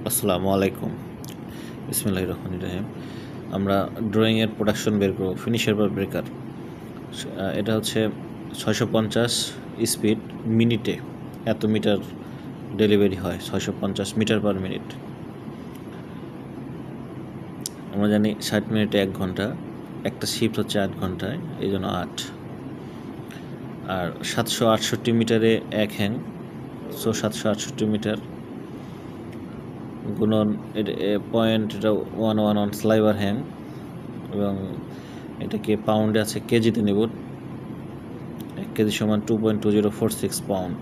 আসসালামু আলাইকুম। বিসমিল্লাহির রহমানির রহিম। আমরা ড্রয়িংয়ের প্রোডাকশন বের করব, ফিনিশার বা ব্রেকার। এটা হচ্ছে 650 স্পিড, মিনিটে এত মিটার ডেলিভারি হয়, 650 মিটার পার মিনিট। আমরা জানি 60 মিনিটে 1 ঘন্টা, একটা শিফট হচ্ছে 8 ঘন্টায়, এই জন্য 8। আর 768 মিটারে 1 হ্যাং, 768 মিটার গুণন পয়েন্ট, এটা 111 স্লাইভার হ্যাং, এবং এটাকে পাউন্ডে আছে, কেজিতে নেব। 1 কেজি সমান 2.2046 পাউন্ড।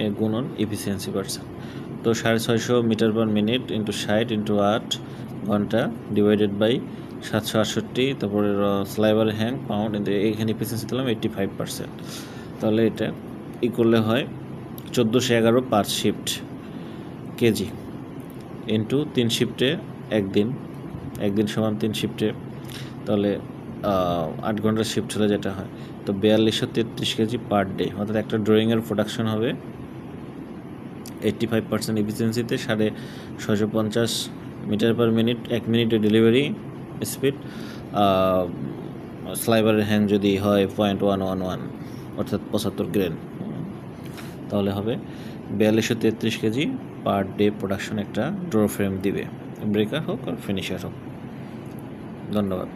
এ গুণন এফিসিয়েন্সি পার্সেন্ট। তো 650 meter per minute into 60 into 8 ঘন্টা ডিভাইডেড বাই 768, তারপরে স্লাইভার হ্যাং পাউন্ড, এখানে এফিসিয়েন্সি দিলাম 85%। তাহলে এটা করলে হয় 1411 পার শিফট কেজি ইন্টু 3 শিফটে 1 দিন, 1 দিন সমান 3 শিফটে, তাহলে 8 ঘন্টার শিফট হলে যেটা হয়, তো 4233 কেজি পার ডে। অর্থাৎ একটা ড্রয়িংয়ের প্রোডাকশন হবে 85% এফিসিয়েন্সিতে, 650 মিটার পার মিনিট, 1 মিনিটে ডেলিভারি স্পিড। স্লাইভারের হ্যাং যদি হয় 0.111, অর্থাৎ 75 গ্রেন, তাহলে হবে 4233 কেজি পার ডে প্রোডাকশন একটা ড্র ফ্রেম দিবে, ব্রেকার হোক আর ফিনিশার হোক। ধন্যবাদ।